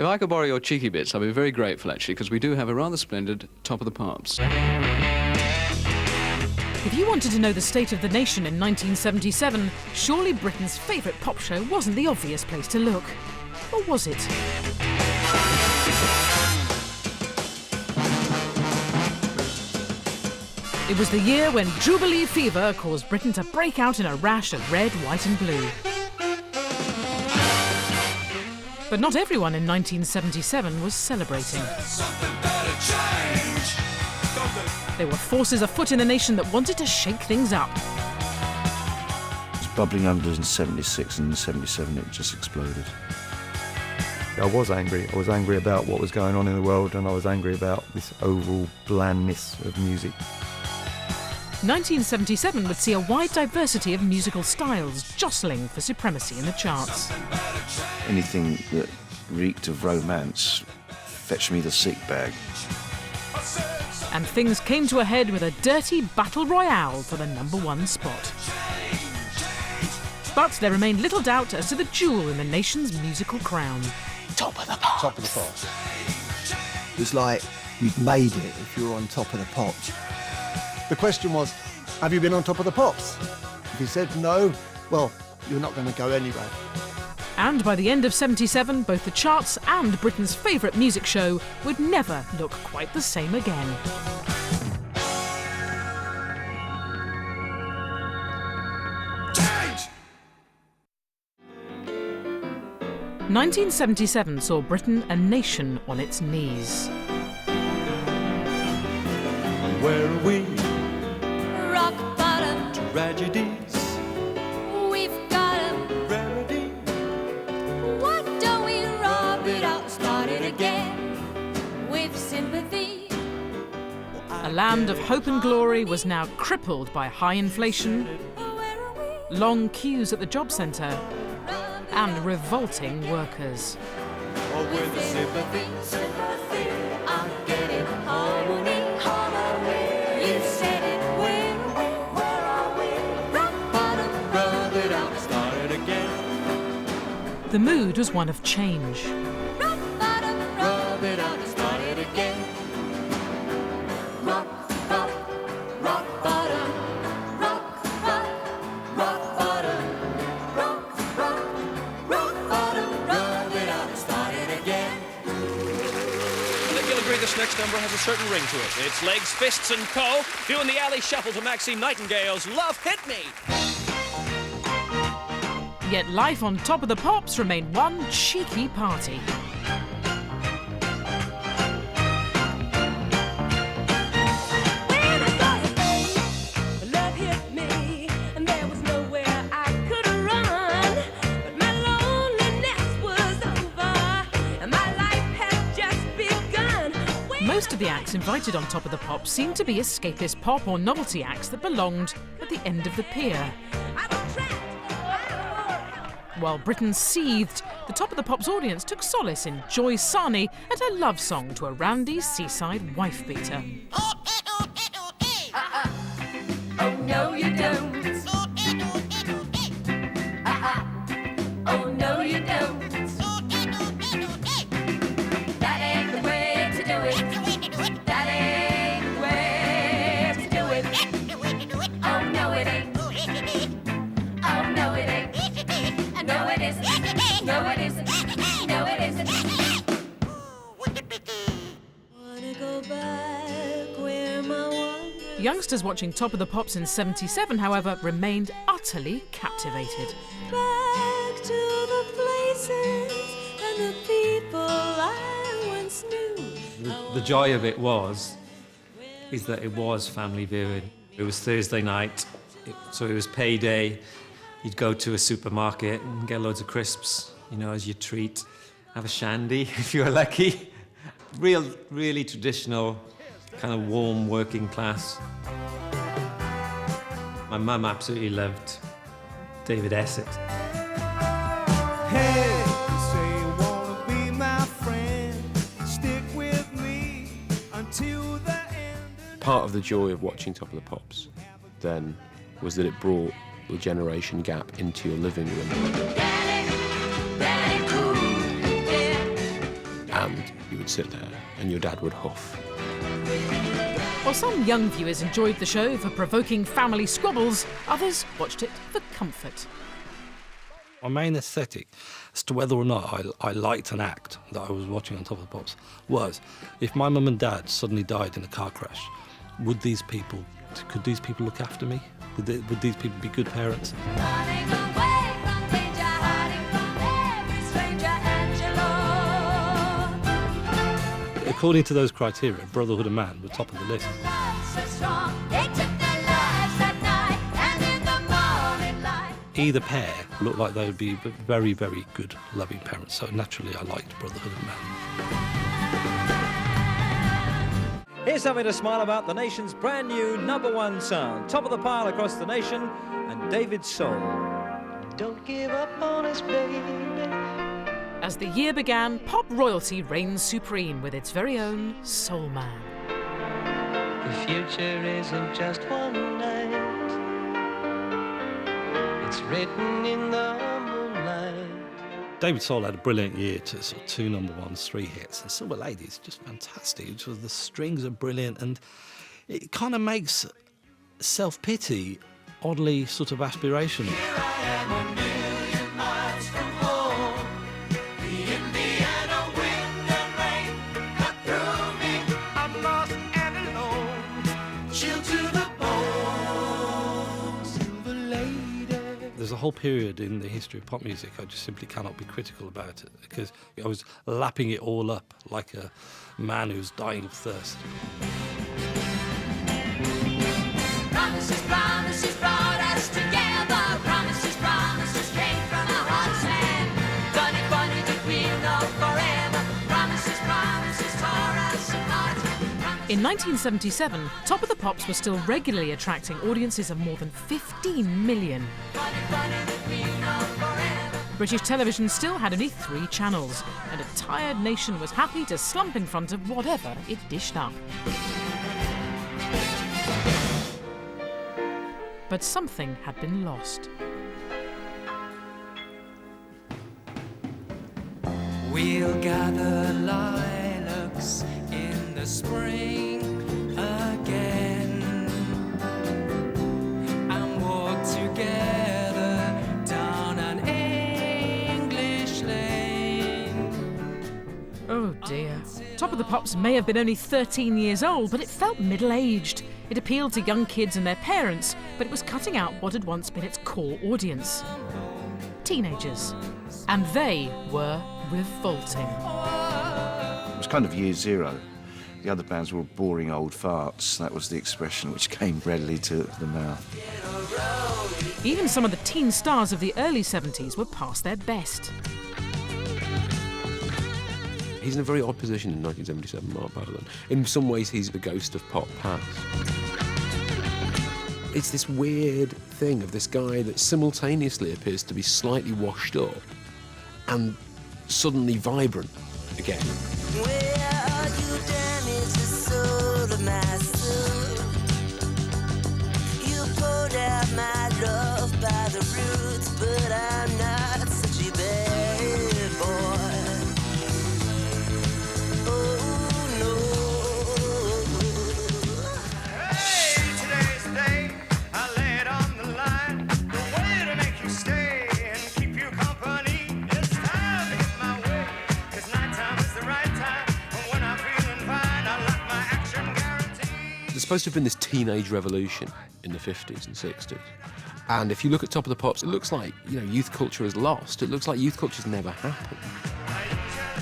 If I could borrow your cheeky bits, I'd be very grateful, actually, because we do have a rather splendid Top of the Pops. If you wanted to know the state of the nation in 1977, surely Britain's favourite pop show wasn't the obvious place to look. Or was it? It was the year when Jubilee fever caused Britain to break out in a rash of red, white and blue. But not everyone in 1977 was celebrating. There were forces afoot in the nation that wanted to shake things up. It was bubbling under in 76, and in 77 it just exploded. I was angry. I was angry about what was going on in the world, and I was angry about this overall blandness of music. 1977 would see a wide diversity of musical styles jostling for supremacy in the charts. Anything that reeked of romance, fetch me the sick bag. And things came to a head with a dirty battle royale for the #1 spot. But there remained little doubt as to the jewel in the nation's musical crown. Top of the Pops. Top of the Pops. It was like you'd made it if you were on Top of the Pops. The question was, have you been on Top of the Pops? If you said no, well, you're not going to go anyway. And by the end of 77, both the charts and Britain's favourite music show would never look quite the same again. Change! 1977 saw Britain a nation on its knees. Where are we? Rock bottom. Tragedies. We've got 'em. Remedy. Why don't we rub it out, start it again with sympathy? A land of hope and glory was now crippled by high inflation, long queues at the job centre, and revolting workers. Or with the sympathy. Sympathy, I'm getting harmony, harmony. You said it, where are we? Rock bottom, Rub it out, start it again. The mood was one of change. rock bottom, Rub it out, start it again. rock, rock, rock bottom, rock, rock, rock bottom, rock, rock, rock bottom, Rub it out, start it again. I think you'll agree this next number has a certain ring to it. It's Legs, Fists and Co. doing the alley shuffle to Maxine Nightingale's Love Hit Me. Yet life on Top of the Pops remained one cheeky party. When I saw your face, love hit me, and there was nowhere I could run. But my loneliness was over, and my life had just begun. Most of the acts invited on Top of the Pops seemed to be escapist pop or novelty acts that belonged at the end of the pier. I was trapped. While Britain seethed, the Top of the Pops audience took solace in Joy Sarney and her love song to a roundy seaside wife-beater. Oh no, you don't. Oh no, you don't. That ain't the way to do it. That ain't the way to do it. Oh no, it ain't. Oh no, it ain't. No, it isn't. No, it isn't. No, it isn't. Wanna go back where my one. Youngsters watching Top of the Pops in 77, however, remained utterly captivated. Back to the places and the people I once knew. The joy of it is that it was family viewing. It was Thursday night, so it was payday. You'd go to a supermarket and get loads of crisps, you know, as your treat. Have a shandy if you were lucky. Really traditional, kind of warm working class. My mum absolutely loved David Essex. Hey, you say you wanna be my friend. Stick with me until the end. Part of the joy of watching Top of the Pops then was that it brought the generation gap into your living room. and you would sit there and your dad would huff. While some young viewers enjoyed the show for provoking family squabbles, others watched it for comfort. My main aesthetic as to whether or not I liked an act that I was watching on Top of the Pops was, if my mum and dad suddenly died in a car crash, could these people look after me? Would these people be good parents? According to those criteria, Brotherhood of Man were top of the list. Either pair looked like they would be very, very good, loving parents, so naturally I liked Brotherhood of Man. Here's something to smile about, the nation's brand new #1 sound. Top of the pile across the nation, and David Soul. Don't give up on us, baby. As the year began, pop royalty reigns supreme with its very own Soul Man. The future isn't just one night. It's written in the moonlight. David Soul had a brilliant year to sort of 2 #1s, 3 hits, and Silver Lady's just fantastic. It was, the strings are brilliant, and it kind of makes self-pity oddly sort of aspirational. Here I am a million miles from home. The Indiana wind and rain cut through me. I'm lost and alone, chilled to the bone. Silver Lady. There's a whole period in the history of pop music I just simply cannot be critical about it, because I was lapping it all up like a man who's dying of thirst. Promises, promises brought us together. Promises came from our hearts and funny did we know forever. Promises tore us apart. In 1977, Top of the Pops was still regularly attracting audiences of more than 15 million. Funny did we know forever. British television still had only 3 channels, and a tired nation was happy to slump in front of whatever it dished up. But something had been lost. We'll gather lilacs in the spring again and walk together down an English lane. Oh dear. Top of the Pops may have been only 13 years old, but it felt middle-aged. It appealed to young kids and their parents, but it was cutting out what had once been its core audience. Teenagers. And they were revolting. It was kind of year zero. The other bands were boring old farts. That was the expression which came readily to the mouth. Even some of the teen stars of the early 70s were past their best. He's in a very odd position in 1977, Mark Bolan. In some ways, he's the ghost of pop past. It's this weird thing of this guy that simultaneously appears to be slightly washed up and suddenly vibrant again. Well, you damaged the soul of my soul. You pulled out my love by the roots, but I'm not such a bad boy. There's supposed to have been this teenage revolution in the 50s and 60s. And if you look at Top of the Pops, it looks like, youth culture is lost. It looks like youth culture's never happened.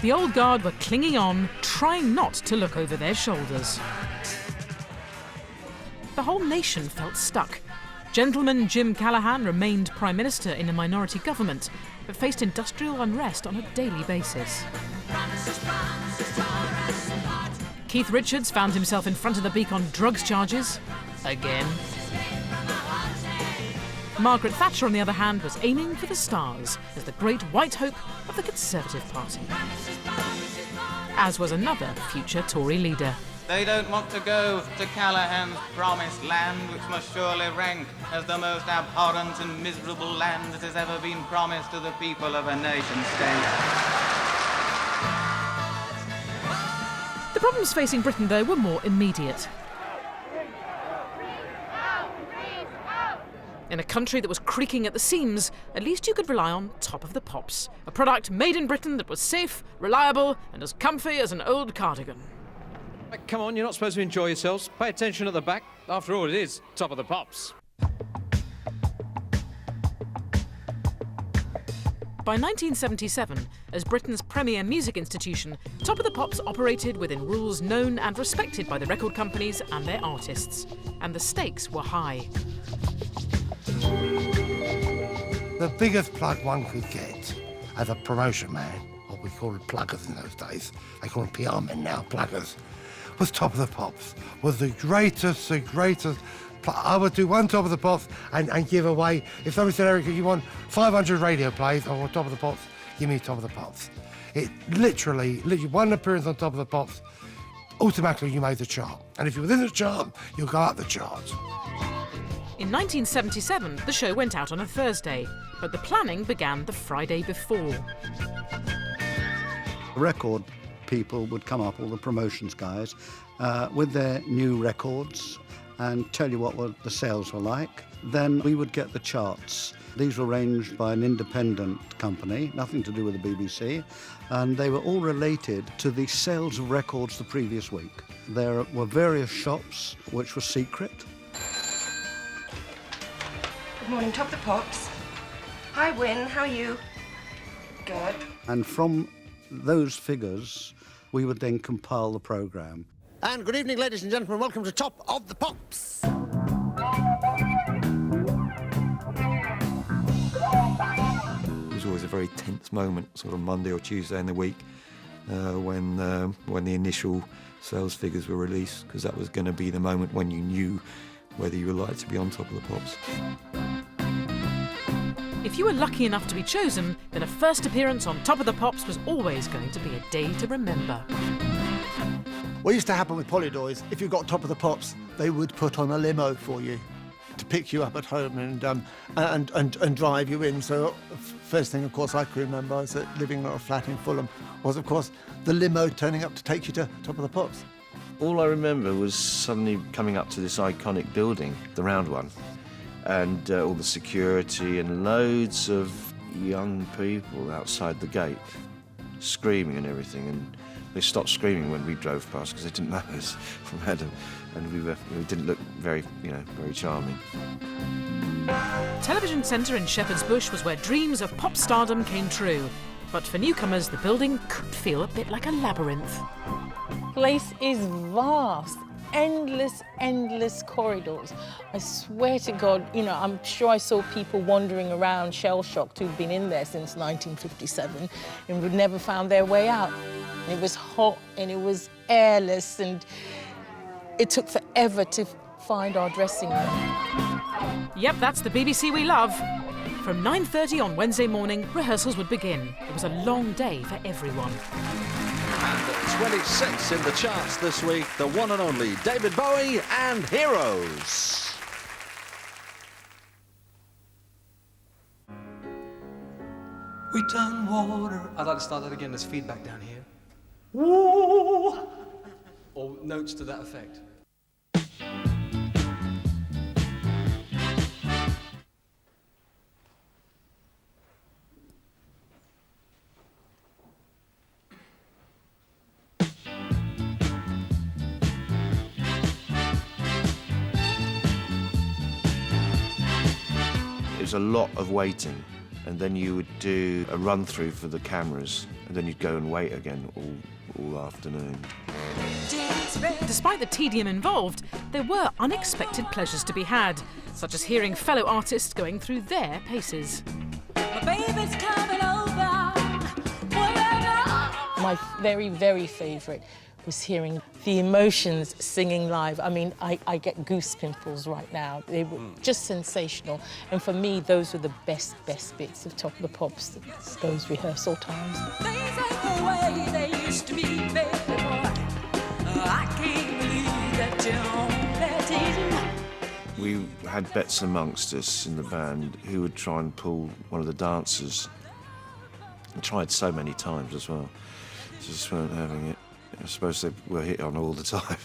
The old guard were clinging on, trying not to look over their shoulders. The whole nation felt stuck. Gentleman Jim Callaghan remained Prime Minister in a minority government, but faced industrial unrest on a daily basis. Keith Richards found himself in front of the beak on drugs charges. Again. Margaret Thatcher, on the other hand, was aiming for the stars as the great white hope of the Conservative Party. As was another future Tory leader. They don't want to go to Callaghan's promised land, which must surely rank as the most abhorrent and miserable land that has ever been promised to the people of a nation-state. The problems facing Britain, though, were more immediate. In a country that was creaking at the seams, at least you could rely on Top of the Pops, a product made in Britain that was safe, reliable, and as comfy as an old cardigan. Come on, you're not supposed to enjoy yourselves. Pay attention at the back. After all, it is Top of the Pops. By 1977, as Britain's premier music institution, Top of the Pops operated within rules known and respected by the record companies and their artists. And the stakes were high. The biggest plug one could get as a promotion man, what we called pluggers in those days, they call them PR men now, pluggers, was Top of the Pops. Was the greatest. I would do one Top of the Pops and give away, if somebody said, Eric, you want 500 radio plays or Top of the Pops, give me Top of the Pops. It literally, one appearance on Top of the Pops, automatically you made the chart. And if you're within the chart, you'll go up the chart. In 1977, the show went out on a Thursday, but the planning began the Friday before. Record people would come up, all the promotions guys, with their new records and tell you what the sales were like. Then we would get the charts. These were arranged by an independent company, nothing to do with the BBC, and they were all related to the sales of records the previous week. There were various shops which were secret. Good morning, Top of the Pops. Hi, Win, how are you? Good. And from those figures, we would then compile the programme. And good evening, ladies and gentlemen. Welcome to Top of the Pops. It was always a very tense moment, sort of Monday or Tuesday in the week, when the initial sales figures were released, because that was going to be the moment when you knew whether you were likely to be on Top of the Pops. If you were lucky enough to be chosen, then a first appearance on Top of the Pops was always going to be a day to remember. What used to happen with Polydors, if you got Top of the Pops, they would put on a limo for you to pick you up at home and drive you in. So first thing, of course, I can remember, I was living in a flat in Fulham, was, of course, the limo turning up to take you to Top of the Pops. All I remember was suddenly coming up to this iconic building, the round one, and all the security and loads of young people outside the gate, screaming and everything. And they stopped screaming when we drove past because they didn't know us from Adam, and we didn't look very charming. Television Centre in Shepherd's Bush was where dreams of pop stardom came true. But for newcomers, the building could feel a bit like a labyrinth. Place is vast. Endless corridors. I swear to God, I'm sure I saw people wandering around shell-shocked who'd been in there since 1957 and would never found their way out. It was hot and it was airless and it took forever to find our dressing room. Yep, that's the BBC we love. From 9:30 on Wednesday morning, rehearsals would begin. It was a long day for everyone. And at 26 in the charts this week, the one and only David Bowie and Heroes. We turn water. I'd like to start that again. There's feedback down here. Woo! Or notes to that effect. It was a lot of waiting, and then you would do a run-through for the cameras, and then you'd go and wait again all afternoon. Despite the tedium involved, there were unexpected pleasures to be had, such as hearing fellow artists going through their paces. My very, very favourite was hearing the Emotions singing live. I mean, I get goose pimples right now. They were just sensational. And for me, those were the best bits of Top of the Pops, those rehearsal times. We had bets amongst us in the band who would try and pull one of the dancers. I tried so many times as well. Just weren't having it. I suppose they were hit on all the time.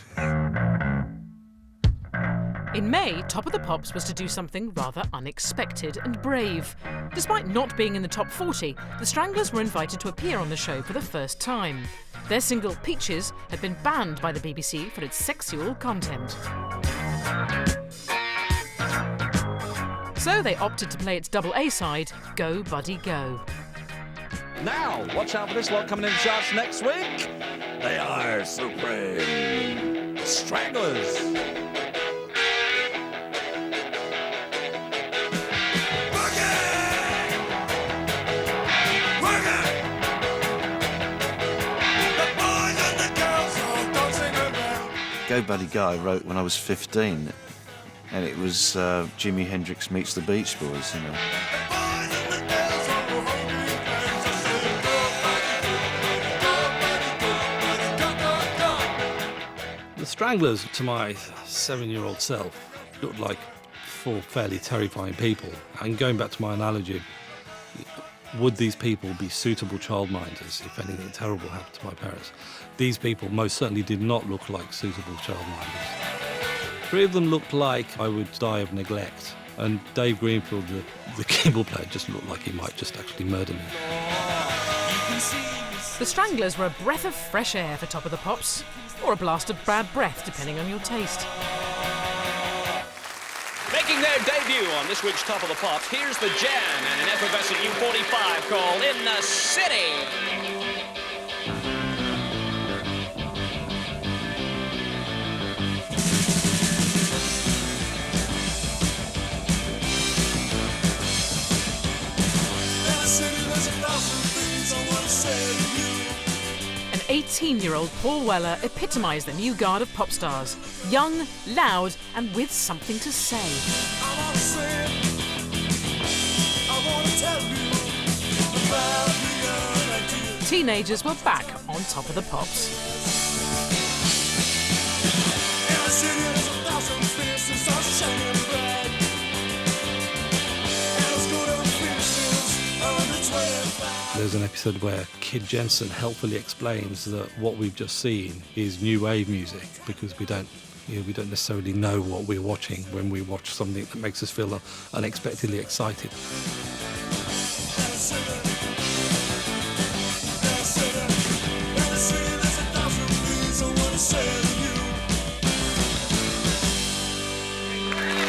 In May, Top of the Pops was to do something rather unexpected and brave. Despite not being in the top 40, the Stranglers were invited to appear on the show for the first time. Their single Peaches had been banned by the BBC for its sexual content. So they opted to play its double A-side, Go Buddy Go. Now, watch out for this lot coming in the charts next week. They are Supreme Stranglers. Go Buddy Go I wrote when I was 15, and it was Jimi Hendrix meets the Beach Boys, you know. The Stranglers, to my 7-year-old self, looked like 4 fairly terrifying people. And going back to my analogy, would these people be suitable childminders if anything terrible happened to my parents? These people most certainly did not look like suitable childminders. 3 of them looked like I would die of neglect, and Dave Greenfield, the keyboard player, just looked like he might just actually murder me. The Stranglers were a breath of fresh air for Top of the Pops, or a blast of bad breath, depending on your taste. Making their debut on this week's Top of the Pops, here's the Jam and an effervescent U45 called In the City. An 18-year-old Paul Weller epitomised the new guard of pop stars. Young, loud, and with something to say. Teenagers were back on Top of the Pops. There's an episode where Kid Jensen helpfully explains that what we've just seen is new wave music, because we don't necessarily know what we're watching when we watch something that makes us feel unexpectedly excited.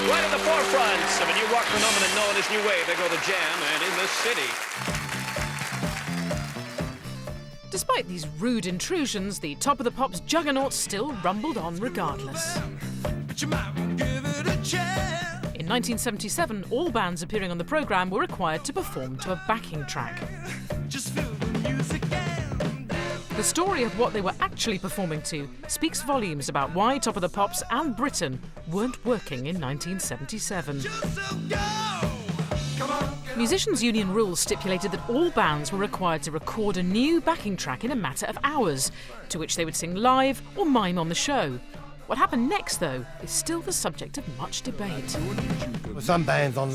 Right at the forefront of a new rock phenomenon known as New Wave, they go the Jam and In the City. Despite these rude intrusions, the Top of the Pops juggernaut still rumbled on regardless. In 1977, all bands appearing on the programme were required to perform to a backing track. The story of what they were actually performing to speaks volumes about why Top of the Pops and Britain weren't working in 1977. Musicians' union rules stipulated that all bands were required to record a new backing track in a matter of hours, to which they would sing live or mime on the show. What happened next, though, is still the subject of much debate. Some bands on,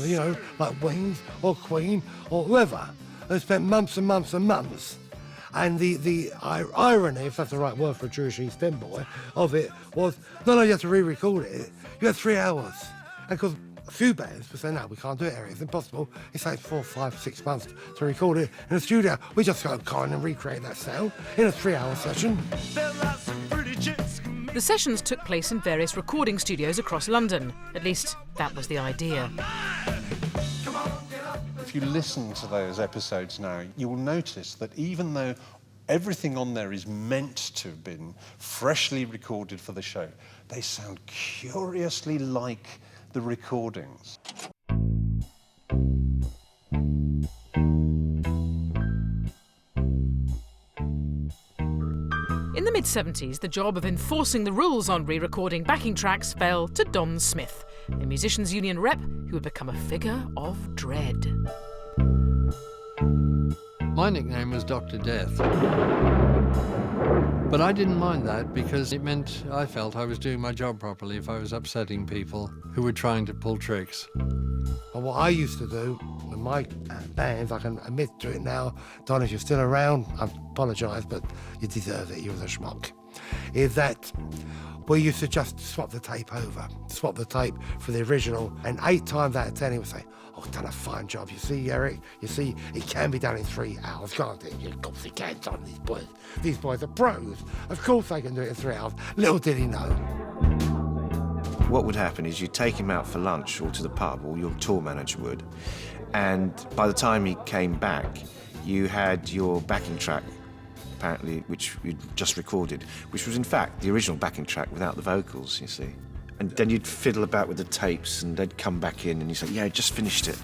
like Wings or Queen or whoever, they spent months and months and months. And the irony, if that's the right word for a Jewish East End boy, of it was, not only you have to re-record it, you had 3 hours. And because a few bands would say, no, we can't do it, Eric, it's impossible. It takes 4, 5, 6 months to record it in the studio. We just go on and recreate that sound in a 3-hour session. The sessions took place in various recording studios across London. At least, that was the idea. If you listen to those episodes now, you will notice that even though everything on there is meant to have been freshly recorded for the show, they sound curiously like the recordings. In the mid-70s, the job of enforcing the rules on re-recording backing tracks fell to Don Smith, a musicians' union rep who had become a figure of dread. My nickname was Dr. Death. But I didn't mind that because it meant I felt I was doing my job properly if I was upsetting people who were trying to pull tricks. And what I used to do with my bands, I can admit to it now, Don, if you're still around, I apologise, but you deserve it, you was a schmuck. is that we used to just swap the tape over, swap the tape for the original, and 8 times out of 10 he would say, "Oh, done a fine job. You see, Eric, you see, it can be done in 3 hours, can't it? Of course it can, John, these boys. These boys are pros. Of course they can do it in 3 hours." Little did he know. What would happen is you'd take him out for lunch or to the pub, or your tour manager would, and by the time he came back, you had your backing track, apparently, which you'd just recorded, which was in fact the original backing track without the vocals, you see. And then you'd fiddle about with the tapes, and they'd come back in, and you'd say, "Yeah, just finished it."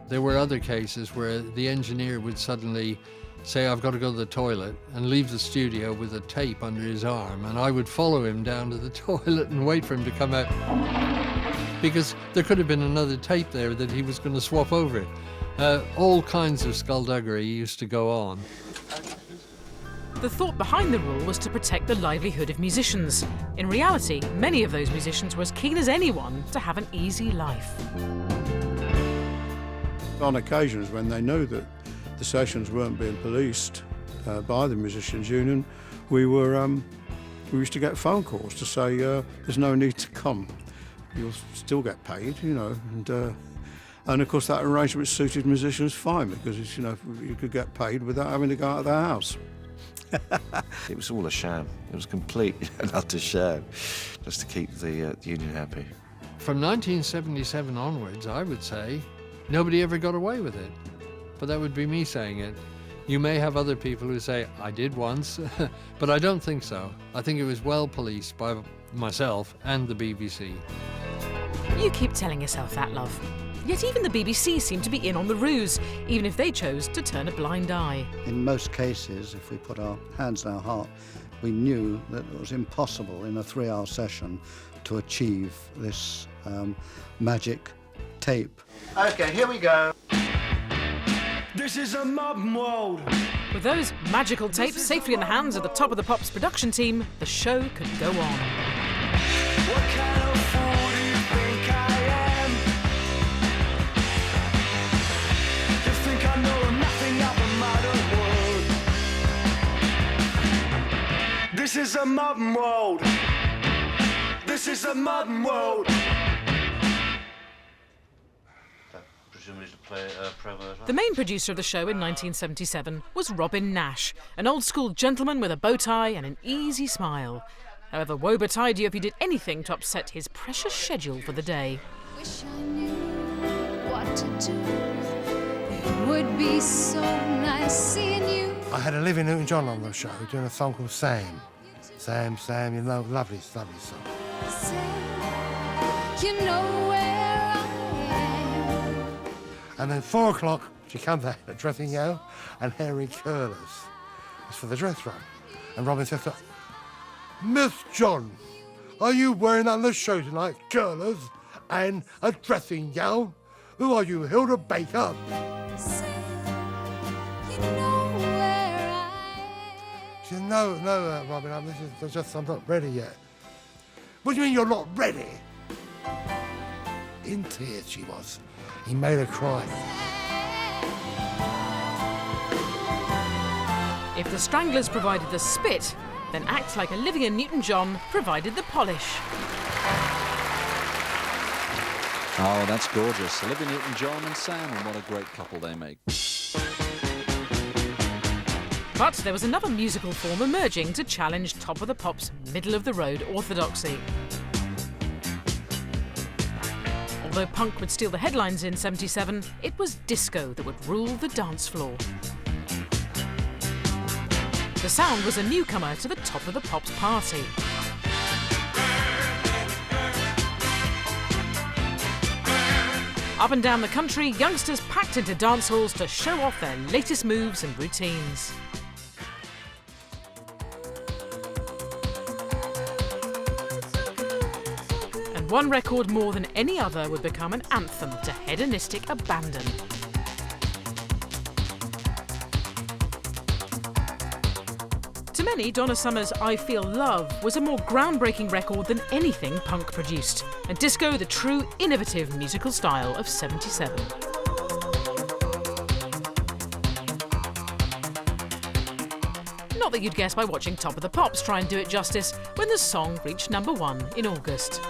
There were other cases where the engineer would suddenly say, "I've got to go to the toilet," and leave the studio with a tape under his arm, and I would follow him down to the toilet and wait for him to come out, because there could have been another tape there that he was going to swap over it. All kinds of skullduggery used to go on. The thought behind the rule was to protect the livelihood of musicians. In reality, many of those musicians were as keen as anyone to have an easy life. On occasions when they knew that the sessions weren't being policed by the Musicians' Union, we used to get phone calls to say, "There's no need to come. You'll still get paid," you know. And of course that arrangement suited musicians fine, because it's, you know, you could get paid without having to go out of their house. It was all a sham. It was complete and utter sham, just to keep the union happy. From 1977 onwards, I would say, nobody ever got away with it. But that would be me saying it. You may have other people who say, "I did once," but I don't think so. I think it was well policed by myself and the BBC. You keep telling yourself that, love. Yet even the BBC seemed to be in on the ruse, even if they chose to turn a blind eye. In most cases, if we put our hands on our heart, we knew that it was impossible in a 3-hour session to achieve this magic tape. Okay, here we go. This is a modern world. With those magical tapes safely in the hands of the Top of the Pops production team, the show could go on. What kind of fool do you think I am? You think I know nothing of the modern world? This is a modern world. This is a modern world. The main producer of the show in 1977 was Robin Nash, an old-school gentleman with a bow tie and an easy smile. However, woe betide you if you did anything to upset his precious schedule for the day. Wish I knew what to do. It would be so nice seeing you. I had Olivia Newton-John on the show doing a song called Sam. Sam, Sam, you know, lovely, lovely song. Sam, you know where I am. And then 4 o'clock, she comes out in a dressing gown and hair in curlers. It's for the dress run. And Robin says to her, "Miss John, are you wearing on the show tonight curlers and a dressing gown? Who are you, Hilda Baker?" She said, "No, Robin, I'm not ready yet." "What do you mean you're not ready?" In tears she was. He made her cry. If the Stranglers provided the spit, then acts like Olivia Newton-John provided the polish. Oh, that's gorgeous. Olivia Newton-John and Sam, and what a great couple they make. But there was another musical form emerging to challenge Top of the Pops' middle-of-the-road orthodoxy. Although punk would steal the headlines in '77, it was disco that would rule the dance floor. The sound was a newcomer to the Top of the Pops party. Up and down the country, youngsters packed into dance halls to show off their latest moves and routines. And one record more than any other would become an anthem to hedonistic abandon. To many, Donna Summer's I Feel Love was a more groundbreaking record than anything punk produced, and disco the true innovative musical style of '77. Not that you'd guess by watching Top of the Pops try and do it justice when the song reached #1 in August.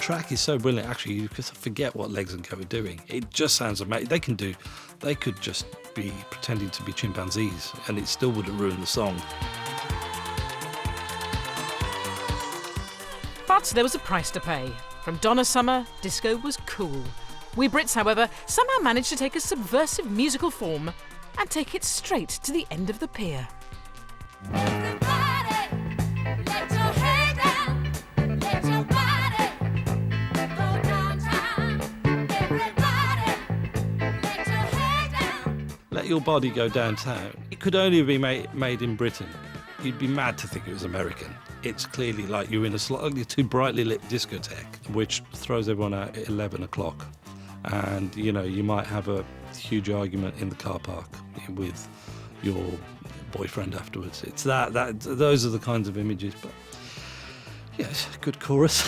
Track is so brilliant, actually, you just forget what Legs and Co are doing. It just sounds amazing. They could just be pretending to be chimpanzees and it still wouldn't ruin the song. But there was a price to pay. From Donna Summer, disco was cool. We Brits, however, somehow managed to take a subversive musical form and take it straight to the end of the pier. Let Your Body Go Downtown. It could only be made in Britain. You'd be mad to think it was American. It's clearly like you're in a slightly too brightly lit discotheque, which throws everyone out at 11 o'clock. And, you know, you might have a huge argument in the car park with your boyfriend afterwards. It's those are the kinds of images, but yes, good chorus.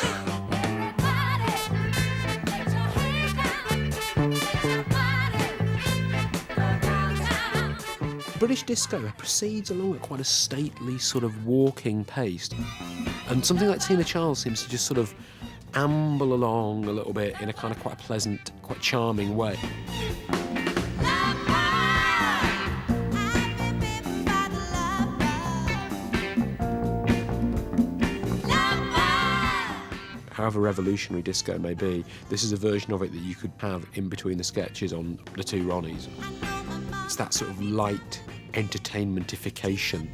British disco proceeds along at quite a stately sort of walking pace. And something like Tina Charles seems to just sort of amble along a little bit in a kind of quite pleasant, quite charming way. However revolutionary disco may be, this is a version of it that you could have in between the sketches on The Two Ronnies. It's that sort of light entertainmentification.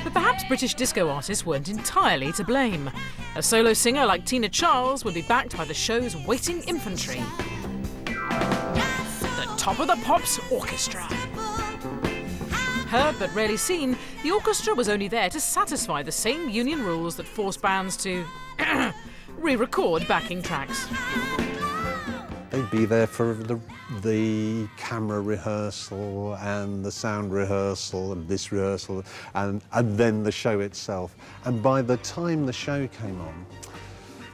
But perhaps British disco artists weren't entirely to blame. A solo singer like Tina Charles would be backed by the show's waiting infantry. The Top of the Pops Orchestra. Heard but rarely seen, the orchestra was only there to satisfy the same union rules that force bands to re-record backing tracks. They'd be there for the camera rehearsal and the sound rehearsal and this rehearsal and then the show itself. And by the time the show came on,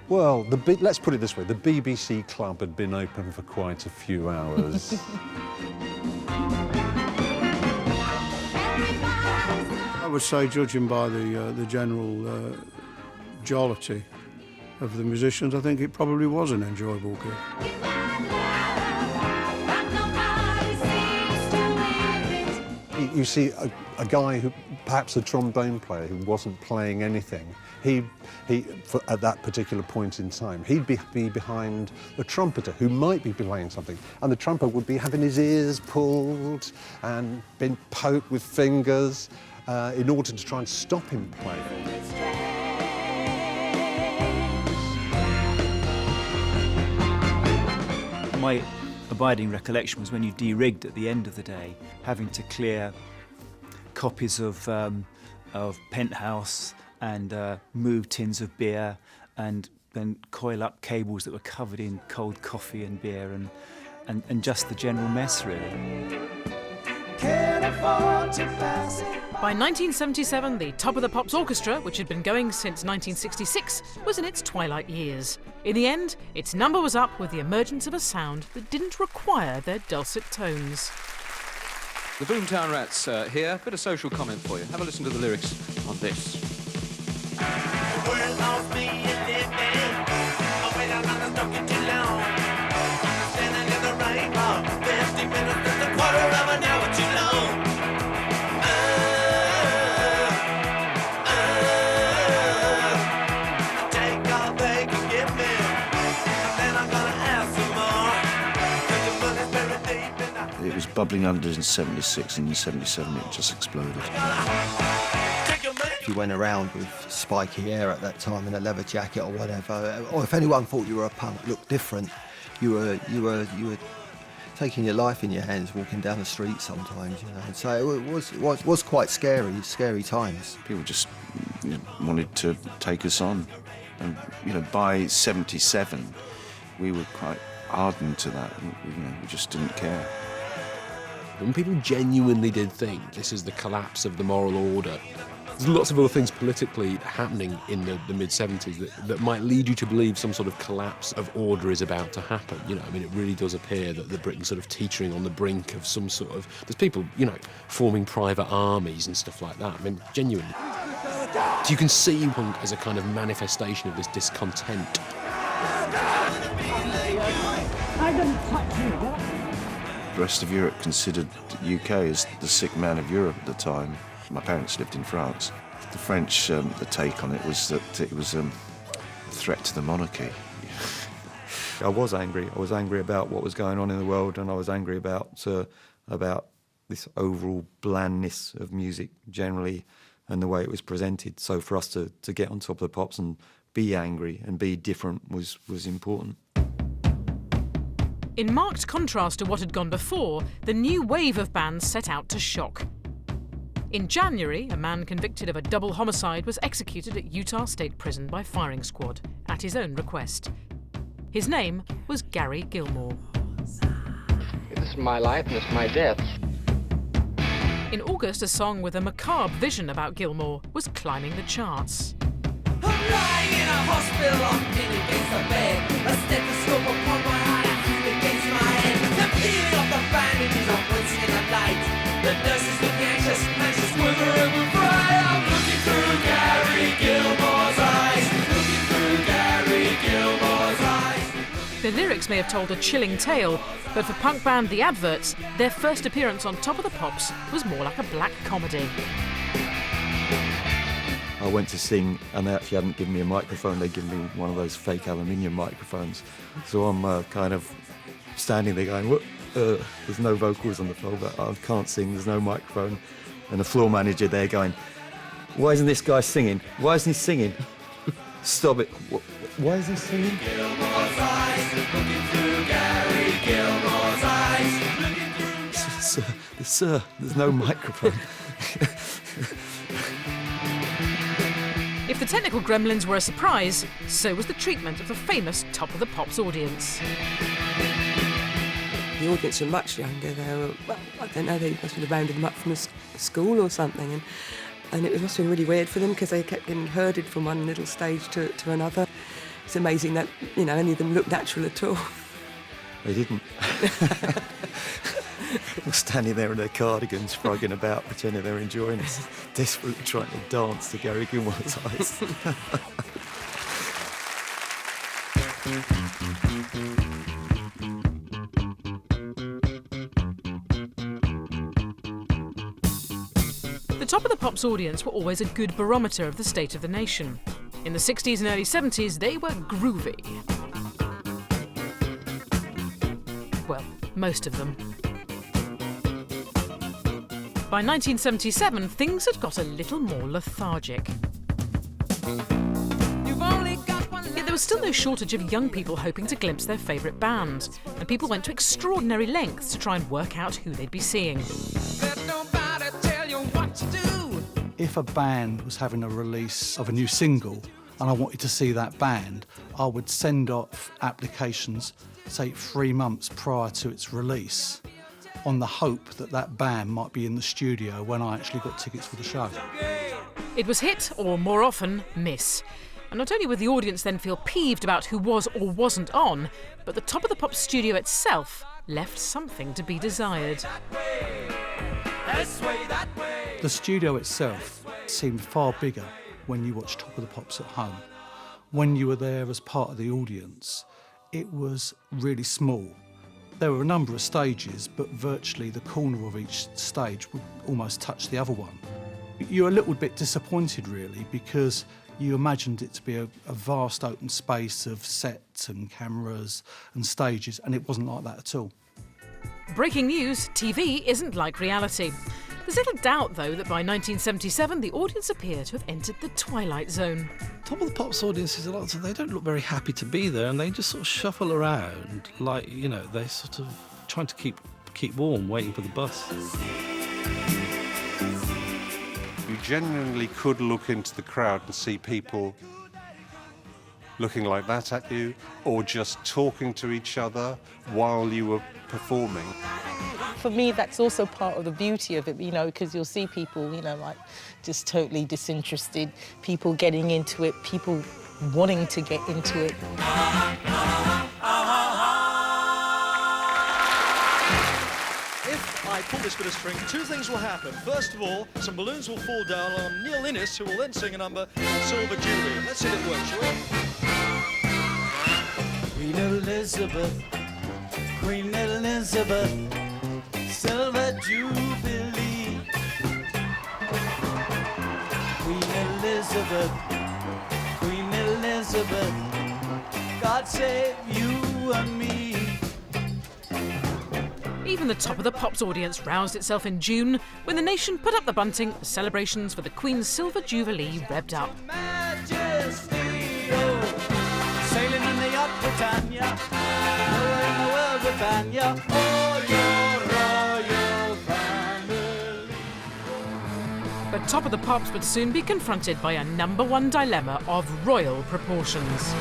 well, let's put it this way, the BBC Club had been open for quite a few hours. I would say, judging by the general jollity of the musicians, I think it probably was an enjoyable gig. You see a guy who, perhaps a trombone player who wasn't playing anything, at that particular point in time, he'd be behind a trumpeter who might be playing something, and the trumpeter would be having his ears pulled and been poked with fingers in order to try and stop him playing. My abiding recollection was when you de-rigged at the end of the day, having to clear copies of Penthouse and move tins of beer and then coil up cables that were covered in cold coffee and beer and just the general mess, really. By 1977, the Top of the Pops Orchestra, which had been going since 1966, was in its twilight years. In the end, its number was up with the emergence of a sound that didn't require their dulcet tones. The Boomtown Rats here. Bit of social comment for you. Have a listen to the lyrics on this. The world lost me a living. I wait out on the stuck too long. I'm standing in the rain for 50 minutes. That's a quarter of an hour too long. Take all they can give me. And then I'm gonna ask some more. 'Cause the money's buried deep in the... It was bubbling under in 76, and in 77 it just exploded. If you went around with spiky hair at that time in a leather jacket or whatever, or if anyone thought you were a punk, looked different, you were taking your life in your hands, walking down the street sometimes, you know. So it was quite scary times. People just wanted to take us on, and by 77, we were quite ardent to that. We just didn't care. When people genuinely did think this is the collapse of the moral order, There's lots of other things politically happening in the mid-70s that might lead you to believe some sort of collapse of order is about to happen. You know, I mean, it really does appear that Britain's sort of teetering on the brink of some sort of... There's people, you know, forming private armies and stuff like that. I mean, genuinely. So you can see punk as a kind of manifestation of this discontent. The rest of Europe considered the UK as the sick man of Europe at the time. My parents lived in France. The French, the take on it was that it was a threat to the monarchy. I was angry. I was angry about what was going on in the world, and I was angry about this overall blandness of music generally and the way it was presented. So for us to get on Top of the Pops and be angry and be different was important. In marked contrast to what had gone before, the new wave of bands set out to shock. In January, a man convicted of a double homicide was executed at Utah State Prison by firing squad, at his own request. His name was Gary Gilmore. This is my life and it's my death. In August, a song with a macabre vision about Gilmore was climbing the charts. I'm lying in a hospital, I'm pinned against the bed. A stethoscope upon my heart, I feel against my head. The feeling of the bandages, I'm wincing in the light. The nurses look anxious, quivering with pride. I'm looking through Gary Gilmore's eyes. Looking through Gary Gilmore's eyes. The lyrics may have told a chilling tale, but for punk band The Adverts, their first appearance on Top of the Pops was more like a black comedy. I went to sing, and they actually hadn't given me a microphone. They'd given me one of those fake aluminium microphones. So I'm kind of standing there going, there's no vocals on the floor, but I can't sing, there's no microphone. And the floor manager there going, why isn't this guy singing? Why isn't he singing? Stop it. Why is he singing? Gilmore's eyes, looking through Gary Gilmore's eyes. Sir, there's no microphone. If the technical gremlins were a surprise, so was the treatment of the famous Top of the Pops audience. The audience were much younger. They were, well, I don't know, they must have rounded them up from a school or something. And it must have been really weird for them because they kept getting herded from one little stage to another. It's amazing that, you know, any of them looked natural at all. They didn't. They were standing there in their cardigans, frogging about, pretending they were enjoying us, desperately trying to dance to Gary Gilmore's eyes. The Top of the Pops audience were always a good barometer of the state of the nation. In the 60s and early 70s, they were groovy. Well, most of them. By 1977, things had got a little more lethargic. Yet there was still no shortage of young people hoping to glimpse their favourite band, and people went to extraordinary lengths to try and work out who they'd be seeing. If a band was having a release of a new single and I wanted to see that band, I would send off applications, say 3 months prior to its release, on the hope that that band might be in the studio when I actually got tickets for the show. It was hit, or more often, miss. And not only would the audience then feel peeved about who was or wasn't on, but the Top of the Pops studio itself left something to be desired. The studio itself seemed far bigger when you watched Top of the Pops at home. When you were there as part of the audience, it was really small. There were a number of stages, but virtually the corner of each stage would almost touch the other one. You're a little bit disappointed, really, because you imagined it to be a vast open space of sets and cameras and stages, and it wasn't like that at all. Breaking news, TV isn't like reality. There's little doubt, though, that by 1977 the audience appear to have entered the twilight zone. Top of the Pops audiences, they don't look very happy to be there, and they just sort of shuffle around like, you know, they're sort of trying to keep warm, waiting for the bus. You genuinely could look into the crowd and see people looking like that at you, or just talking to each other while you were performing. For me, that's also part of the beauty of it, you know, because you'll see people, you know, like just totally disinterested, people getting into it, people wanting to get into it. If I pull this bit of string, two things will happen. First of all, some balloons will fall down on Neil Innes, who will then sing a number called Silver Jubilee. Let's see if it works, shall we? Queen Elizabeth, Queen Elizabeth, Silver Jubilee. Queen Elizabeth, Queen Elizabeth, God save you and me. Even the Top of the Pops audience roused itself in June when the nation put up the bunting as celebrations for the Queen's Silver Jubilee revved up. Majesty, oh, sailing in the yacht Britannia, nowhere in the world would ban ya. Oh, your royal family. But Top of the Pops would soon be confronted by a #1 dilemma of royal proportions.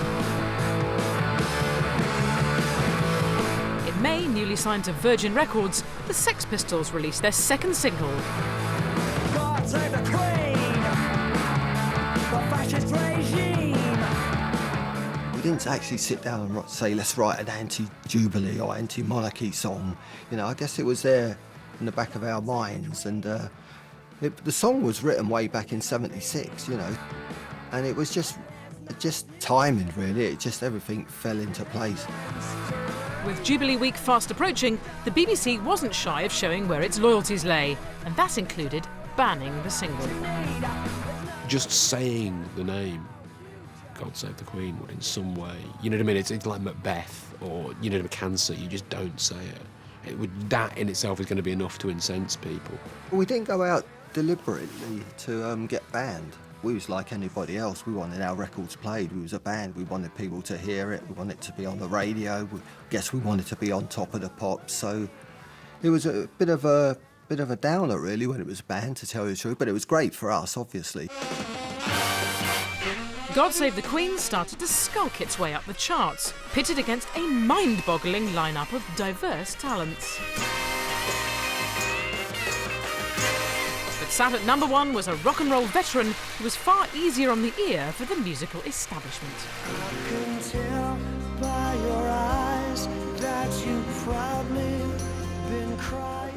In May, newly signed to Virgin Records, the Sex Pistols released their second single. God save the Queen, the fascist regime. We didn't actually sit down and say, let's write an anti-Jubilee or anti-monarchy song. You know, I guess it was there in the back of our minds, and the song was written way back in '76, you know, and it was just timing, really. It just, everything fell into place. With Jubilee Week fast approaching, the BBC wasn't shy of showing where its loyalties lay, and that included banning the single. Just saying the name, God Save the Queen, would in some way, you know what I mean? It's like Macbeth or, you know, cancer, you just don't say it. That in itself is going to be enough to incense people. We didn't go out deliberately to get banned. We was like anybody else. We wanted our records played. We was a band. We wanted people to hear it. We wanted to be on the radio. We wanted to be on Top of the Pops. So it was a bit of a downer, really, when it was banned, to tell you the truth. But it was great for us, obviously. God Save the Queen started to skulk its way up the charts, pitted against a mind-boggling lineup of diverse talents. But sat at #1 was a rock and roll veteran who was far easier on the ear for the musical establishment. I can tell by your eyes that you've proudly been crying.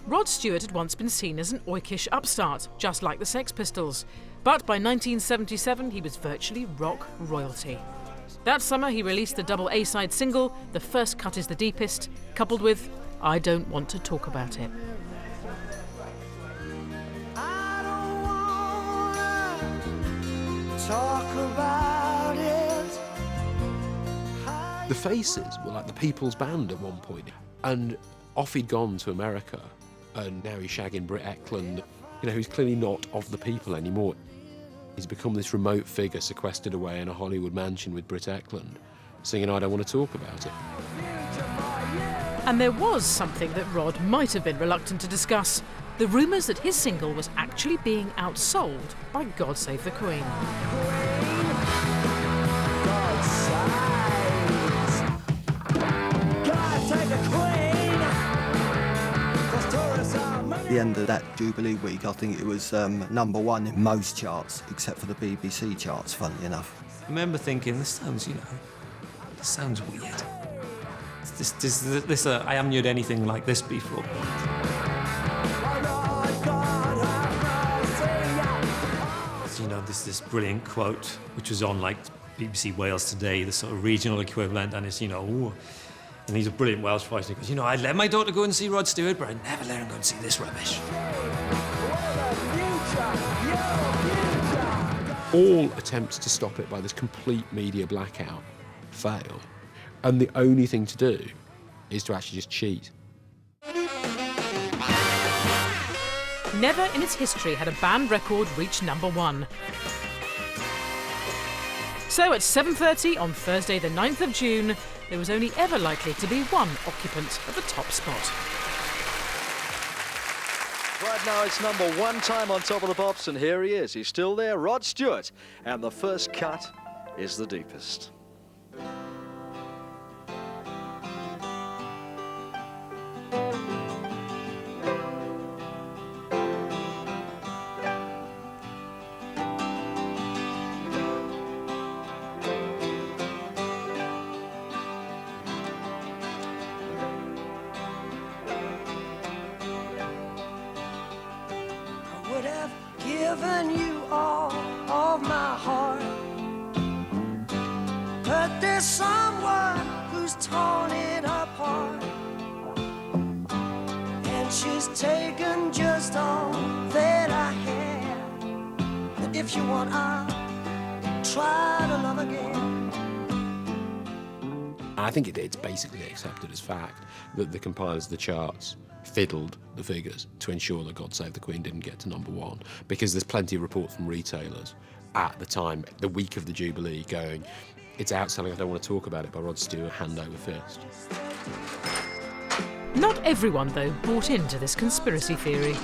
Rod Stewart had once been seen as an oikish upstart, just like the Sex Pistols. But by 1977, he was virtually rock royalty. That summer, he released the double A-side single, The First Cut is the Deepest, coupled with I Don't Want to Talk About It. Talk about it. The Faces were like the People's Band at one point, and off he'd gone to America, and now he's shagging Britt Eklund, you know, who's clearly not of the people anymore. He's become this remote figure sequestered away in a Hollywood mansion with Britt Eklund, singing I Don't Want to Talk About It. And there was something that Rod might have been reluctant to discuss. The rumours that his single was actually being outsold by God Save the Queen. At the end of that Jubilee week, I think it was #1 in most charts, except for the BBC charts, funnily enough. I remember thinking, this sounds weird. I haven't heard anything like this before. You know, there's this brilliant quote, which was on like BBC Wales Today, the sort of regional equivalent, and it's, you know, ooh, and he's a brilliant Welsh voice, and he goes, you know, I'd let my daughter go and see Rod Stewart, but I'd never let her go and see this rubbish. All attempts to stop it by this complete media blackout fail, and the only thing to do is to actually just cheat. Never in its history had a band record reach #1. So at 7:30 on Thursday the 9th of June, there was only ever likely to be one occupant of the top spot. Right now it's #1 time on Top of the Pops, and here he is. He's still there, Rod Stewart. And the first cut is the deepest. I would have given you all of my heart, but there's someone who's torn it apart, and she's taken just all that I had. And if you want, I'll try to love again. And I think it's basically accepted as fact that the compilers of the charts fiddled the figures to ensure that God Save the Queen didn't get to #1, because there's plenty of reports from retailers at the time, the week of the Jubilee, going, it's outselling, I don't want to talk about it, by Rod Stewart, hand over fist. Not everyone, though, bought into this conspiracy theory.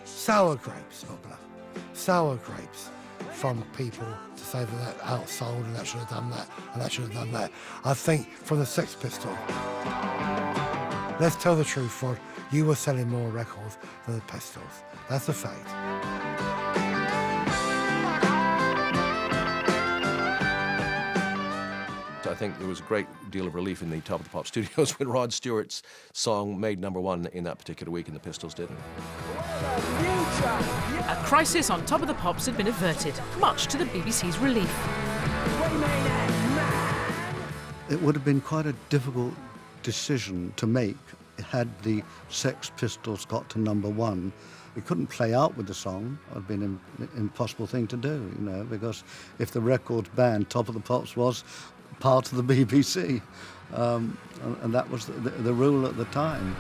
Sour grapes, opera. Sour grapes from people to say that outsold and that should have done that and that should have done that. I think from the Sex Pistols, let's tell the truth, Rod, you were selling more records than the Pistols. That's a fact. I think there was a great deal of relief in the Top of the Pop studios when Rod Stewart's song made #1 in that particular week, and the Pistols didn't. A crisis on Top of the Pops had been averted, much to the BBC's relief. It would have been quite a difficult decision to make had the Sex Pistols got to #1. We couldn't play out with the song. It would have been an impossible thing to do, you know, because if the records band, Top of the Pops was part of the BBC, and that was the rule at the time.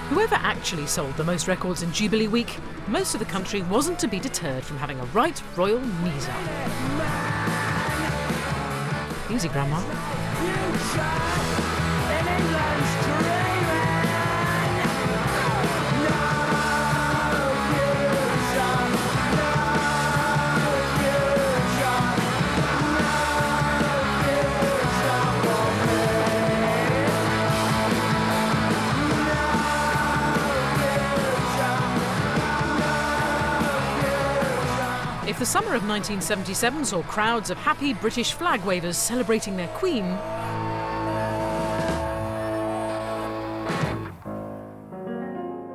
Whoever actually sold the most records in Jubilee Week, most of the country wasn't to be deterred from having a right royal knees up. Easy, Grandma. If the summer of 1977 saw crowds of happy British flag wavers celebrating their Queen,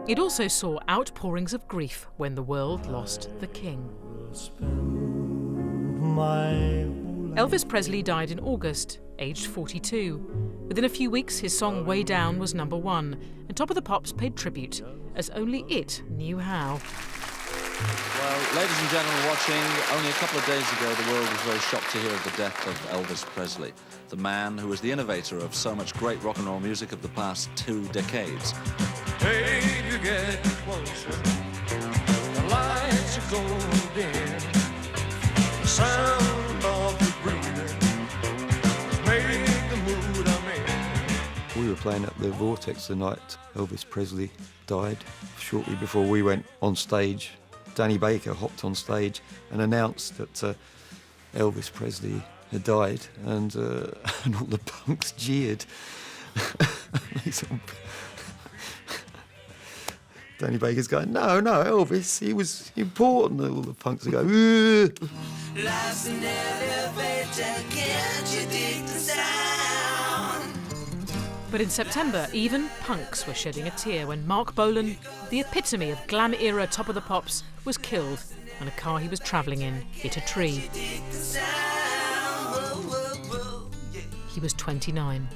it also saw outpourings of grief when the world lost the King. Elvis Presley died in August, aged 42. Within a few weeks, his song Way Down was #1, and Top of the Pops paid tribute, as only it knew how. Well, ladies and gentlemen watching, only a couple of days ago the world was very shocked to hear of the death of Elvis Presley, the man who was the innovator of so much great rock and roll music of the past 2 decades. Hey, you get closer. The lights are going dim. The sound of the breathing make the mood I'm in. We were playing at the Vortex the night Elvis Presley died. Shortly before we went on stage, Danny Baker hopped on stage and announced that Elvis Presley had died, and all the punks jeered. Danny Baker's going, no, Elvis, he was important. And all the punks are going, ugh. Life's an elevator, can't you dig the sound? But in September, even punks were shedding a tear when Mark Bolan, the epitome of glam-era Top of the Pops, was killed and a car he was travelling in hit a tree. He was 29.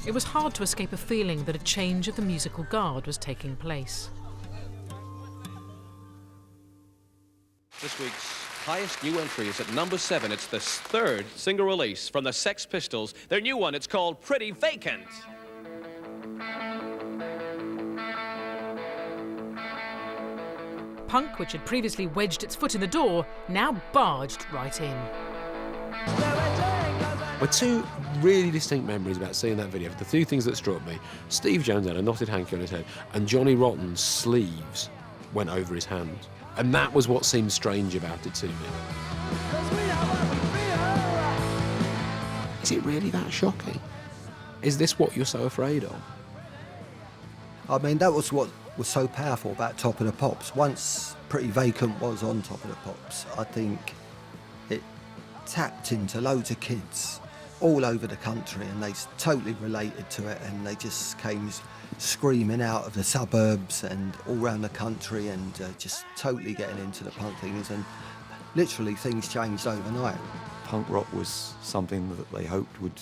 It was hard to escape a feeling that a change of the musical guard was taking place. This week's highest new entry is at #7. It's the 3rd single release from the Sex Pistols. Their new one, it's called Pretty Vacant. Punk, which had previously wedged its foot in the door, now barged right in. My 2 really distinct memories about seeing that video, the 2 things that struck me: Steve Jones had a knotted hanky on his head, and Johnny Rotten's sleeves went over his hands. And that was what seemed strange about it to me. Is it really that shocking? Is this what you're so afraid of? I mean, that was what was so powerful about Top of the Pops. Once Pretty Vacant was on Top of the Pops, I think it tapped into loads of kids all over the country, and they totally related to it, and they just came screaming out of the suburbs and all around the country, and just totally getting into the punk things, and literally things changed overnight. Punk rock was something that they hoped would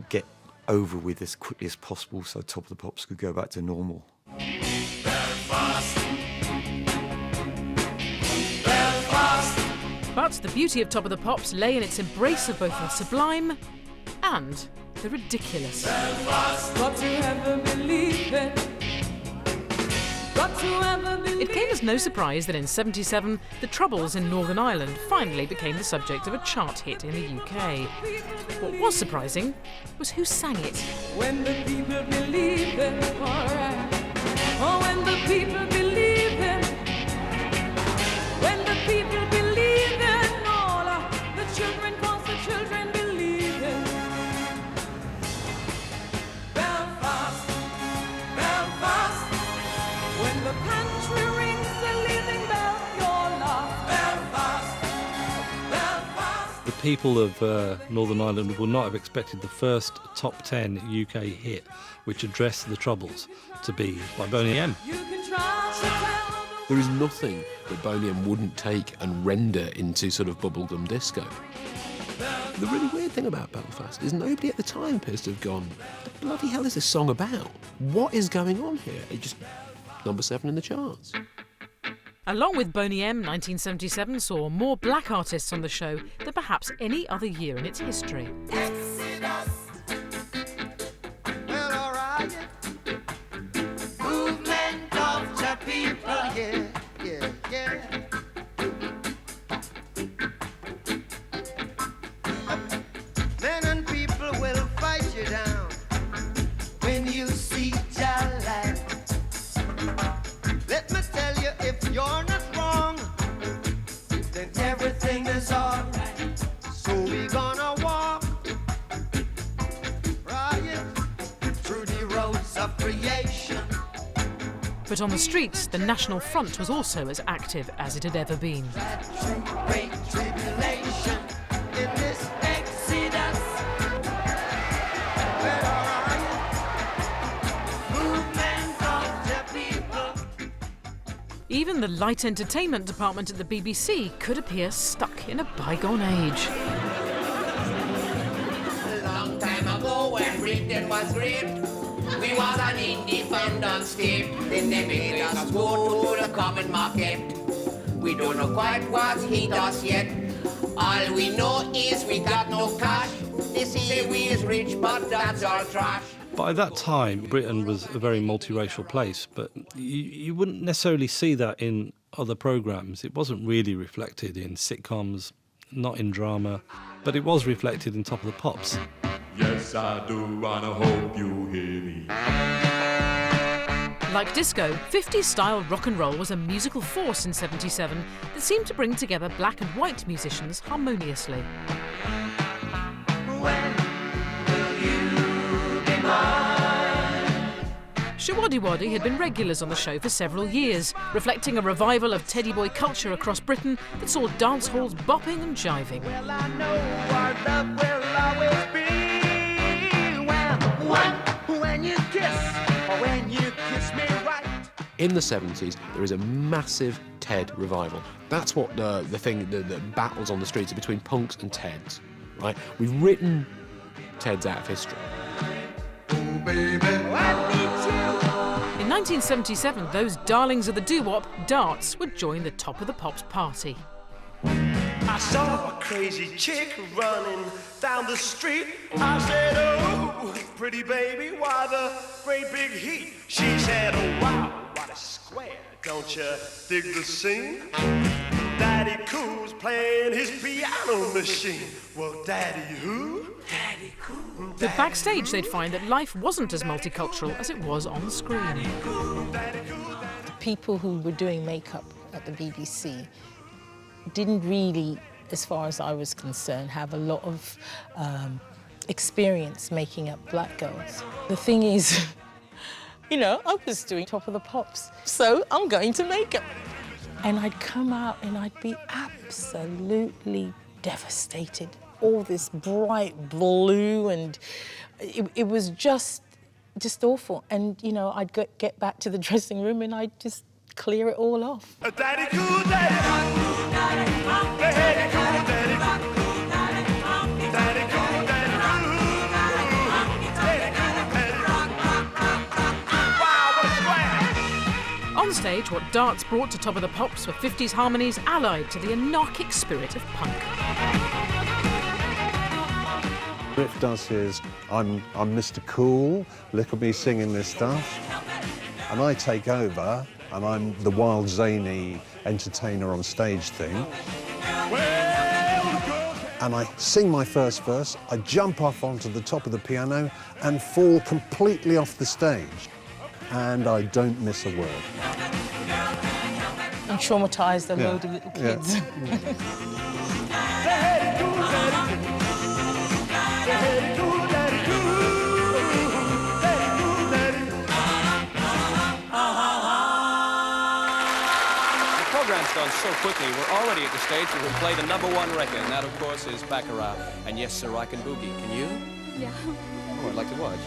get over with as quickly as possible so Top of the Pops could go back to normal. But the beauty of Top of the Pops lay in its embrace of both the sublime and the ridiculous. It came as no surprise that in '77, the Troubles in Northern Ireland finally became the subject of a chart hit in the UK. What was surprising was who sang it. When the people believe him, alright. Oh, when the people believe him. When the people believe in all the children, cause the children believe him. Belfast, Belfast. When the country rings the leaving bell, you're lost. Belfast, Belfast. The people of Northern Ireland would not have expected the first top 10 UK hit, which addressed the Troubles, to be by Boney M. You can try to tell. There is nothing that Boney M wouldn't take and render into sort of bubblegum disco. The really weird thing about Belfast is nobody at the time appears to have gone, what the bloody hell is this song about? What is going on here? It just number 7 in the charts. Along with Boney M, 1977 saw more black artists on the show than perhaps any other year in its history. Well, alright. Movement of the people, yeah, yeah, yeah. Men and people will fight you down when you see your light. Let me tell you, if you're not wrong, then everything is alright. So we're gonna walk right through the roads of creation. But on the streets, the National Front was also as active as it had ever been. Great tribulation in this exodus. Well, alright. Movement of the people. Even the light entertainment department at the BBC could appear stuck in a bygone age. A long time ago when Britain was great, we was an independent state. Then they made us go to the common market. We don't know quite what hit us yet. All we know is we got no cash. They say we is rich, but that's all trash. By that time, Britain was a very multiracial place, but you wouldn't necessarily see that in other programmes. It wasn't really reflected in sitcoms, not in drama, but it was reflected in Top of the Pops. Yes, I do, and I hope you hear me. Like disco, 50s style rock and roll was a musical force in '77 that seemed to bring together black and white musicians harmoniously. Shawaddy Waddy had been regulars on the show for several years, reflecting a revival of teddy boy culture across Britain that saw dance halls bopping and jiving. Well, I know our love will always be when you kiss, or when you kiss me right. In the 70s, there is a massive Ted revival. That's what the battles on the streets are between punks and Teds, right? We've written Teds out of history. In 1977, those darlings of the doo-wop, Darts, would join the Top of the Pops party. I saw a crazy chick running down the street. I said, oh, pretty baby, why the great big heat? She said, oh, wow, what a square. Don't you dig the scene? Daddy Cool's playing his piano machine. Well, Daddy who? Daddy Cool. But backstage, they'd find that life wasn't as multicultural as it was on screen. The people who were doing makeup at the BBC didn't really, as far as I was concerned, have a lot of experience making up black girls. The thing is, you know, I was doing Top of the Pops, so I'm going to make it. And I'd come out and I'd be absolutely devastated. All this bright blue, and it was just awful. And, you know, I'd get back to the dressing room and I'd just clear it all off. Daddy cool, daddy cool, daddy cool, daddy cool, daddy cool, daddy cool, On stage, what darts brought to Top of the Pops were 50s harmonies allied to the anarchic spirit of punk. Riff does his, I'm Mr. Cool, look at me singing this stuff. And I take over, and I'm the wild, zany entertainer on stage thing. And I sing my first verse, I jump off onto the top of the piano and fall completely off the stage. And I don't miss a word. And traumatised a load of little kids. Program's gone so quickly, we're already at the stage where we'll play the #1 record, and that, of course, is Baccarat. And yes, sir, I can boogie. Can you? Yeah. Oh, I'd like to watch.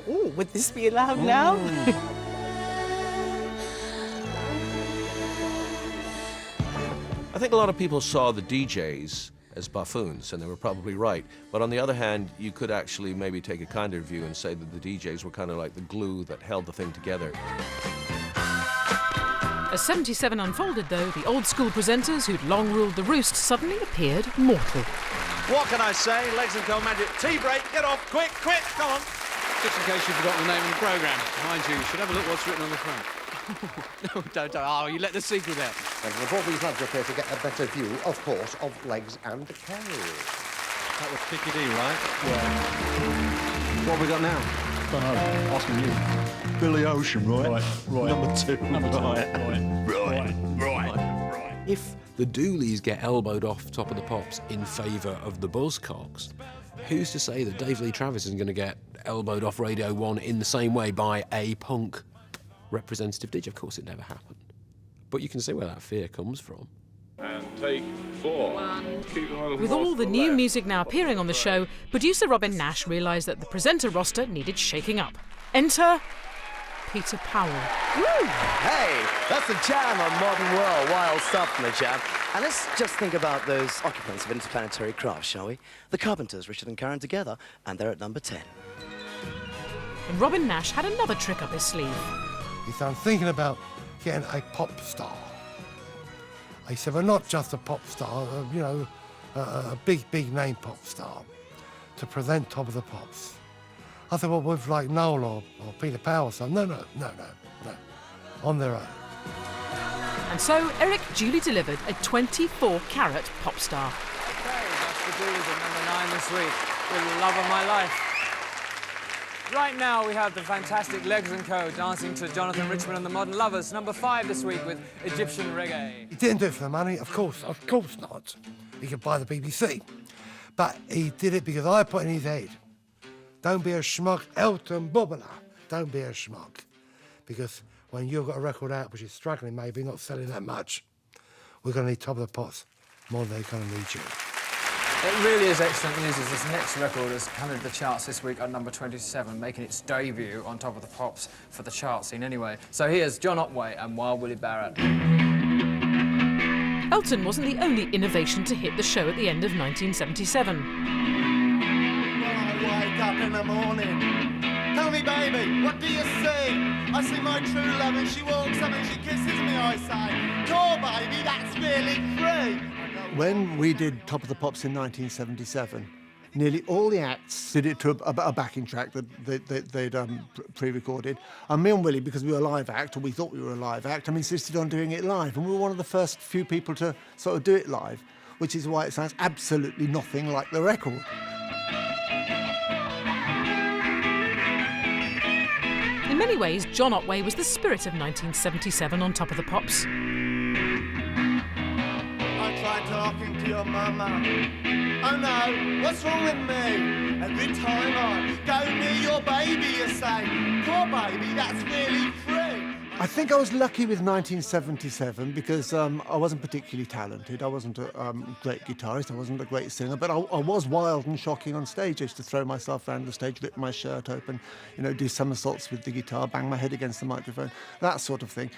Oh, would this be allowed now? I think a lot of people saw the DJs as buffoons, and they were probably right. But on the other hand, you could actually maybe take a kinder view and say that the DJs were kind of like the glue that held the thing together. As 77 unfolded, though, the old-school presenters who'd long ruled the roost suddenly appeared mortal. What can I say? Legs and Co Magic. Tea break. Get off. Quick, quick. Come on. Just in case you've forgotten the name of the programme. Mind you, you should have a look what's written on the front. No, don't. Oh, you let the secret out. And before we nudge up here to get a better view, of course, of Legs and Co. That was Piccadilly, right? Yeah. What have we got now? Don't know. Asking you. Billy Ocean, right? Right. Number 2. Right. If the Dooleys get elbowed off Top of the Pops in favour of the Buzzcocks, who's to say that Dave Lee Travis isn't going to get elbowed off Radio 1 in the same way by a punk representative DJ? Of course, it never happened. But you can see where that fear comes from. And take 4. With all the new music now appearing on the show, producer Robin Nash realised that the presenter roster needed shaking up. Enter Peter Powell. Woo! Hey, that's the jam on Modern World. Wild stuff from the jam. And let's just think about those occupants of interplanetary craft, shall we? The Carpenters, Richard and Karen together, and they're at number 10. And Robin Nash had another trick up his sleeve. He said, I'm thinking about getting a pop star. He said, well, not just a pop star, you know, a big name pop star to present Top of the Pops. I said, well, with like Noel or Peter Powell or something. No. On their own. And so Eric duly delivered a 24-carat pop star. Okay, that's the Dooley at number 9 this week. The love of my life. Right now we have the fantastic Legs and Co dancing to Jonathan Richman and the Modern Lovers. Number 5 this week with Egyptian Reggae. He didn't do it for the money, of course not. He could buy the BBC. But he did it because I put in his head, don't be a schmuck, Elton Bubbler. Don't be a schmuck. Because when you've got a record out which is struggling, maybe not selling that much, we're going to need Top of the Pops more than they're going to need you. It really is excellent news as this next record has entered the charts this week at number 27, making its debut on Top of the Pops for the chart scene anyway. So here's John Otway and Wild Willie Barrett. Elton wasn't the only innovation to hit the show at the end of 1977. I wake up in the morning. Tell me, baby, what do you see? I see my true love and she walks up and she kisses me. I say, cool, baby, that's really free. When we did Top of the Pops in 1977, nearly all the acts did it to a backing track that they'd pre-recorded. And me and Willie, because we were a live act, or we thought we were a live act, insisted on doing it live. And we were one of the first few people to sort of do it live, which is why it sounds absolutely nothing like the record. In In many ways, John Otway was the spirit of 1977 on Top of the Pops. I tried talking to your mama. Oh no, what's wrong with me? Every time I go near your baby, you say, poor baby, that's really free. I think I was lucky with 1977 because I wasn't particularly talented. I wasn't a great guitarist. I wasn't a great singer, but I was wild and shocking on stage. I used to throw myself around the stage, rip my shirt open, do somersaults with the guitar, bang my head against the microphone, that sort of thing.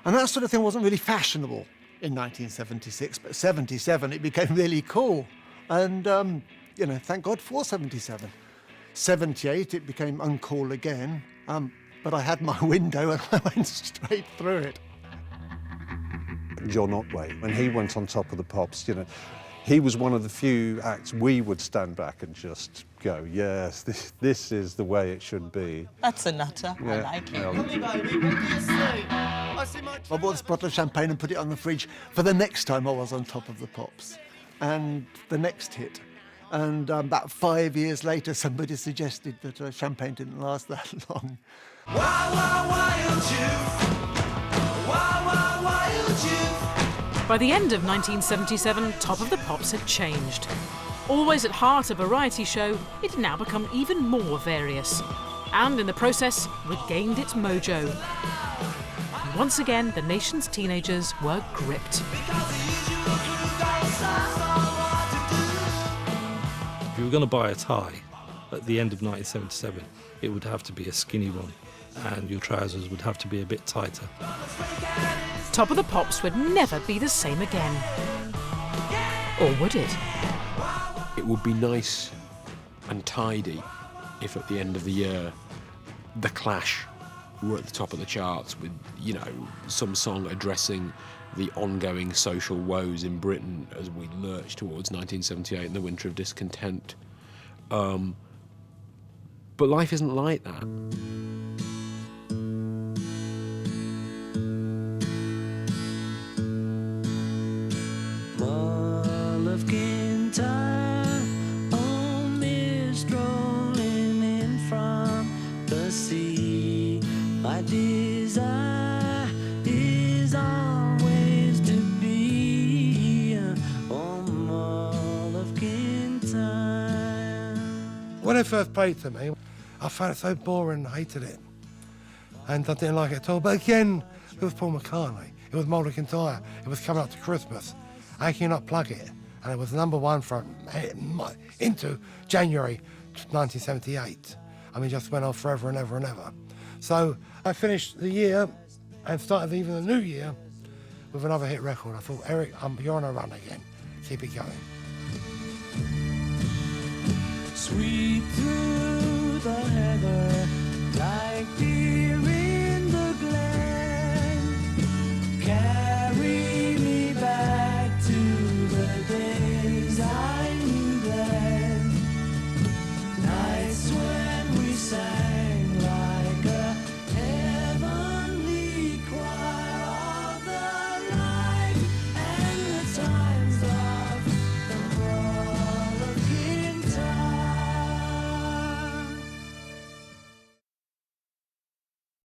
And that sort of thing wasn't really fashionable in 1976, but 77 it became really cool. And, thank God for 77. 78 it became uncool again. But I had my window and I went straight through it. John Otway, when he went on Top of the Pops, he was one of the few acts we would stand back and just go, yes, this is the way it should be. That's a nutter. Yeah, I like it. well. Baby, what do you see? I see my... I bought this bottle of champagne and put it on the fridge for the next time I was on Top of the Pops. And the next hit. And about 5 years later, somebody suggested that champagne didn't last that long. By the end of 1977, Top of the Pops had changed. Always at heart a variety show, it had now become even more various. And in the process, regained its mojo. And once again, the nation's teenagers were gripped. If you were going to buy a tie at the end of 1977, it would have to be a skinny one, and your trousers would have to be a bit tighter. Top of the Pops would never be the same again. Or would it? It would be nice and tidy if at the end of the year The Clash were at the top of the charts with, some song addressing the ongoing social woes in Britain as we lurch towards 1978 and the winter of discontent. But life isn't like that. Mall of Kintyre, on me strolling in from the sea. My desire is always to be on Mall of Kintyre. When it first played to me, I found it so boring and hated it. And I didn't like it at all. But again, it was Paul McCartney. It was Mulder Kintyre. It was coming up to Christmas. How can you not plug it? And it was #1 from into January 1978. I mean, it just went on forever and ever and ever. So I finished the year and started even the new year with another hit record. I thought, Eric, you're on a run again. Keep it going. Sweet through